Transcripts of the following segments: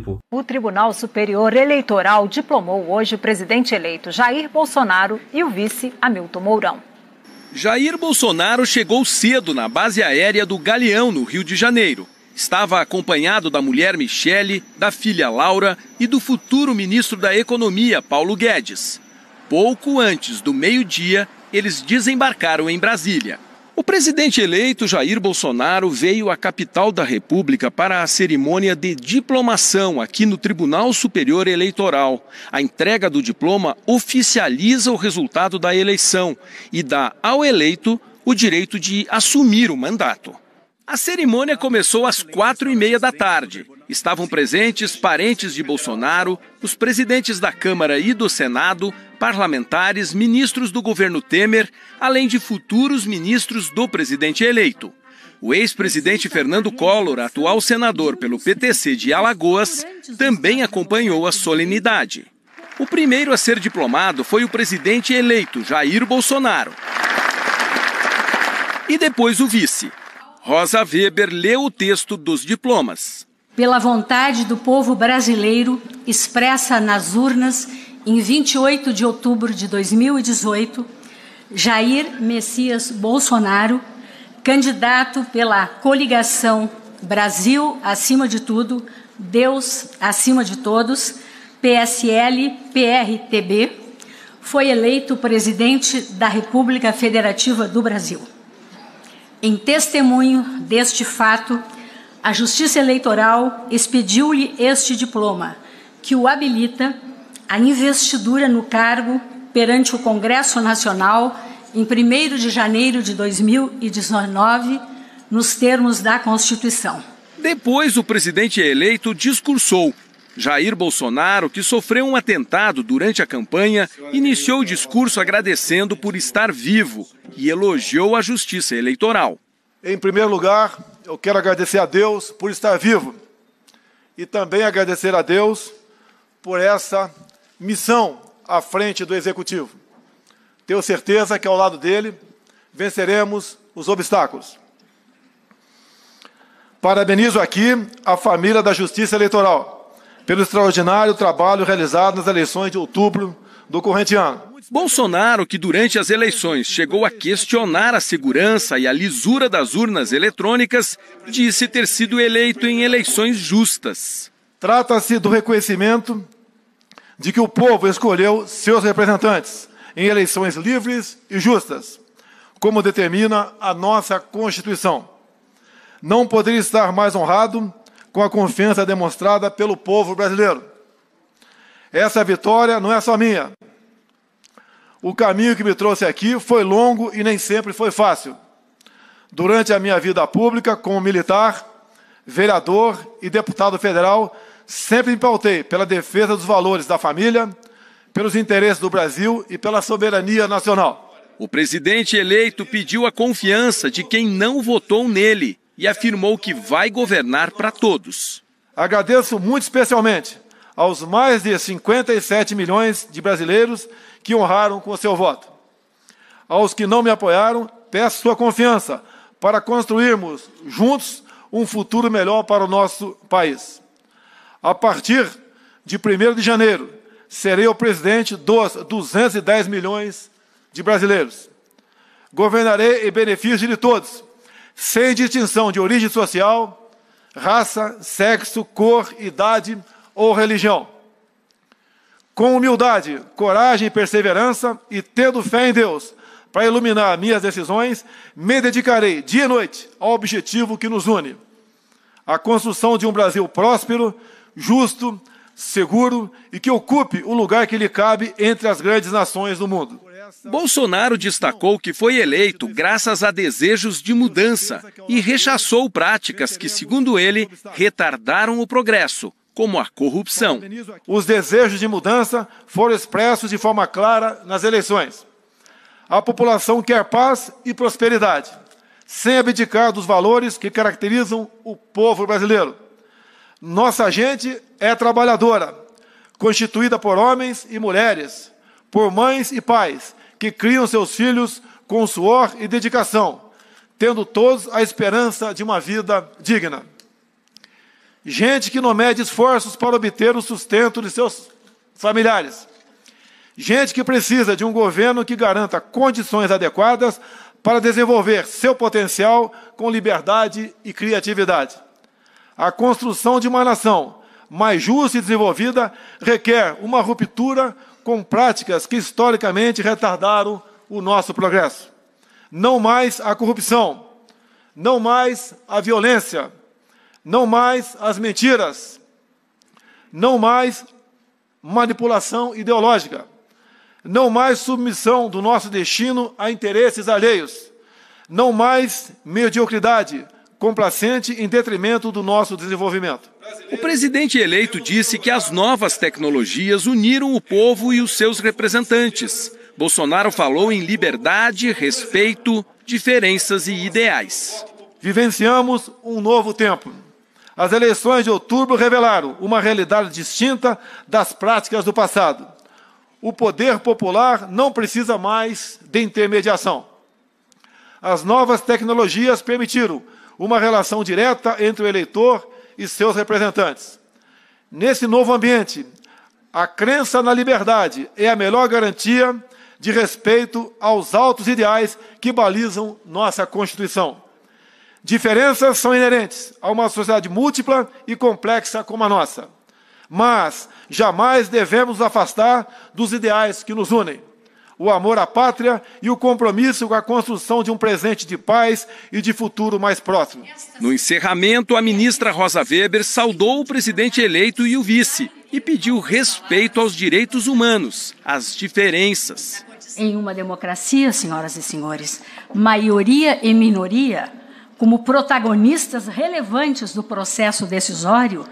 O Tribunal Superior Eleitoral diplomou hoje o presidente eleito Jair Bolsonaro e o vice Hamilton Mourão. Jair Bolsonaro chegou cedo na base aérea do Galeão, no Rio de Janeiro. Estava acompanhado da mulher Michele, da filha Laura e do futuro ministro da Economia, Paulo Guedes. Pouco antes do meio-dia, eles desembarcaram em Brasília. O presidente eleito Jair Bolsonaro veio à capital da República para a cerimônia de diplomação aqui no Tribunal Superior Eleitoral. A entrega do diploma oficializa o resultado da eleição e dá ao eleito o direito de assumir o mandato. A cerimônia começou às 4h30 da tarde. Estavam presentes parentes de Bolsonaro, os presidentes da Câmara e do Senado, parlamentares, ministros do governo Temer, além de futuros ministros do presidente eleito. O ex-presidente Fernando Collor, atual senador pelo PTC de Alagoas, também acompanhou a solenidade. O primeiro a ser diplomado foi o presidente eleito, Jair Bolsonaro. E depois o vice. Rosa Weber leu o texto dos diplomas. Pela vontade do povo brasileiro, expressa nas urnas em 28 de outubro de 2018, Jair Messias Bolsonaro, candidato pela coligação Brasil acima de tudo, Deus acima de todos, PSL-PRTB, foi eleito presidente da República Federativa do Brasil. Em testemunho deste fato, a Justiça Eleitoral expediu-lhe este diploma, que o habilita à investidura no cargo perante o Congresso Nacional em 1º de janeiro de 2019, nos termos da Constituição. Depois, o presidente eleito discursou. Jair Bolsonaro, que sofreu um atentado durante a campanha, iniciou o discurso agradecendo por estar vivo e elogiou a Justiça Eleitoral. Em primeiro lugar, eu quero agradecer a Deus por estar vivo e também agradecer a Deus por essa missão à frente do Executivo. Tenho certeza que ao lado dele venceremos os obstáculos. Parabenizo aqui a família da Justiça Eleitoral pelo extraordinário trabalho realizado nas eleições de outubro do corrente ano. Bolsonaro, que durante as eleições chegou a questionar a segurança e a lisura das urnas eletrônicas, disse ter sido eleito em eleições justas. Trata-se do reconhecimento de que o povo escolheu seus representantes em eleições livres e justas, como determina a nossa Constituição. Não poderia estar mais honrado com a confiança demonstrada pelo povo brasileiro. Essa vitória não é só minha. O caminho que me trouxe aqui foi longo e nem sempre foi fácil. Durante a minha vida pública, como militar, vereador e deputado federal, sempre me pautei pela defesa dos valores da família, pelos interesses do Brasil e pela soberania nacional. O presidente eleito pediu a confiança de quem não votou nele e afirmou que vai governar para todos. Agradeço muito especialmente aos mais de 57 milhões de brasileiros que honraram com o seu voto. Aos que não me apoiaram, peço sua confiança para construirmos juntos um futuro melhor para o nosso país. A partir de 1º de janeiro, serei o presidente dos 210 milhões de brasileiros. Governarei em benefício de todos, sem distinção de origem social, raça, sexo, cor, idade ou religião. Com humildade, coragem e perseverança, e tendo fé em Deus para iluminar minhas decisões, me dedicarei dia e noite ao objetivo que nos une: a construção de um Brasil próspero, justo, seguro e que ocupe o lugar que lhe cabe entre as grandes nações do mundo. Bolsonaro destacou que foi eleito graças a desejos de mudança e rechaçou práticas que, segundo ele, retardaram o progresso, como a corrupção. Os desejos de mudança foram expressos de forma clara nas eleições. A população quer paz e prosperidade, sem abdicar dos valores que caracterizam o povo brasileiro. Nossa gente é trabalhadora, constituída por homens e mulheres, por mães e pais, que criam seus filhos com suor e dedicação, tendo todos a esperança de uma vida digna. gente que não mede esforços para obter o sustento de seus familiares, gente que precisa de um governo que garanta condições adequadas para desenvolver seu potencial com liberdade e criatividade. A construção de uma nação mais justa e desenvolvida requer uma ruptura com práticas que historicamente retardaram o nosso progresso. Não mais a corrupção, não mais a violência, não mais as mentiras, não mais manipulação ideológica, não mais submissão do nosso destino a interesses alheios, não mais mediocridade complacente em detrimento do nosso desenvolvimento. O presidente eleito disse que as novas tecnologias uniram o povo e os seus representantes. Bolsonaro falou em liberdade, respeito, diferenças e ideais. Vivenciamos um novo tempo. As eleições de outubro revelaram uma realidade distinta das práticas do passado. O poder popular não precisa mais de intermediação. As novas tecnologias permitiram uma relação direta entre o eleitor e seus representantes. Nesse novo ambiente, a crença na liberdade é a melhor garantia de respeito aos altos ideais que balizam nossa Constituição. Diferenças são inerentes a uma sociedade múltipla e complexa como a nossa, mas jamais devemos nos afastar dos ideais que nos unem: o amor à pátria e o compromisso com a construção de um presente de paz e de futuro mais próximo. No encerramento, a ministra Rosa Weber saudou o presidente eleito e o vice e pediu respeito aos direitos humanos, às diferenças. Em uma democracia, senhoras e senhores, maioria e minoria, como protagonistas relevantes do processo decisório,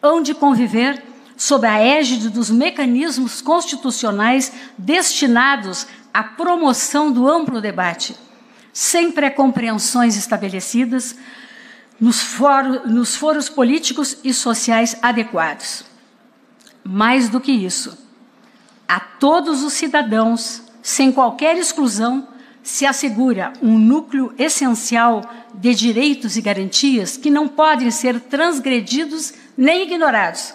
hão de conviver sob a égide dos mecanismos constitucionais destinados à promoção do amplo debate, sem pré-compreensões estabelecidas nos foros políticos e sociais adequados. Mais do que isso, a todos os cidadãos, sem qualquer exclusão, se assegura um núcleo essencial de direitos e garantias que não podem ser transgredidos nem ignorados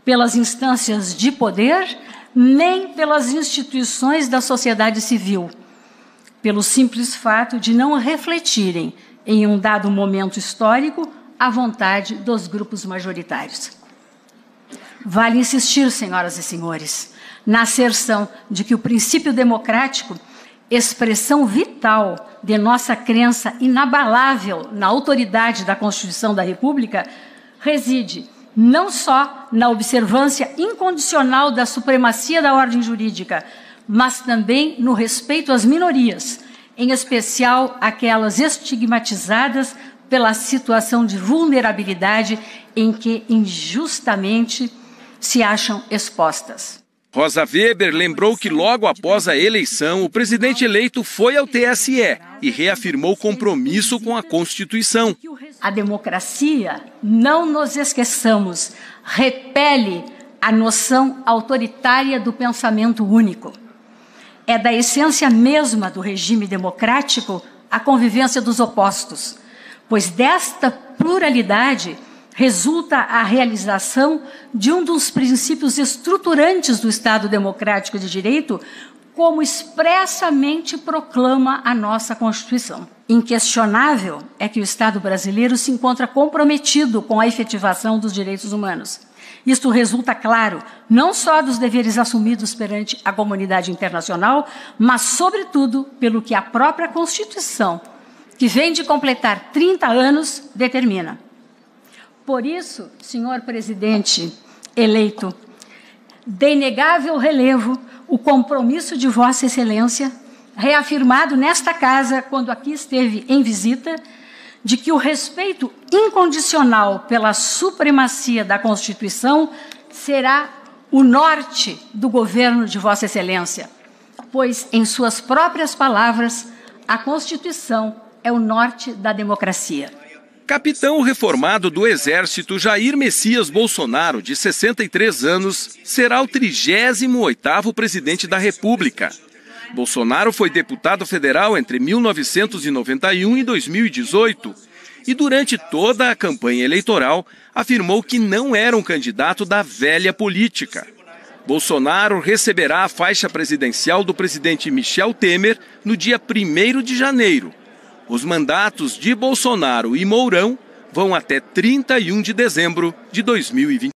pelas instâncias de poder, nem pelas instituições da sociedade civil, pelo simples fato de não refletirem, em um dado momento histórico, a vontade dos grupos majoritários. Vale insistir, senhoras e senhores, na asserção de que o princípio democrático, expressão vital de nossa crença inabalável na autoridade da Constituição da República, reside não só na observância incondicional da supremacia da ordem jurídica, mas também no respeito às minorias, em especial aquelas estigmatizadas pela situação de vulnerabilidade em que injustamente se acham expostas. Rosa Weber lembrou que logo após a eleição, o presidente eleito foi ao TSE e reafirmou compromisso com a Constituição. A democracia, não nos esqueçamos, repele a noção autoritária do pensamento único. É da essência mesma do regime democrático a convivência dos opostos, pois desta pluralidade resulta a realização de um dos princípios estruturantes do Estado Democrático de Direito, como expressamente proclama a nossa Constituição. Inquestionável é que o Estado brasileiro se encontra comprometido com a efetivação dos direitos humanos. Isto resulta, claro, não só dos deveres assumidos perante a comunidade internacional, mas, sobretudo, pelo que a própria Constituição, que vem de completar 30 anos, determina. Por isso, senhor presidente eleito, de inegável relevo o compromisso de Vossa Excelência, reafirmado nesta casa quando aqui esteve em visita, de que o respeito incondicional pela supremacia da Constituição será o norte do governo de Vossa Excelência, pois, em suas próprias palavras, a Constituição é o norte da democracia. Capitão reformado do Exército Jair Messias Bolsonaro, de 63 anos, será o 38º presidente da República. Bolsonaro foi deputado federal entre 1991 e 2018 e durante toda a campanha eleitoral afirmou que não era um candidato da velha política. Bolsonaro receberá a faixa presidencial do presidente Michel Temer no dia 1º de janeiro. Os mandatos de Bolsonaro e Mourão vão até 31 de dezembro de 2020.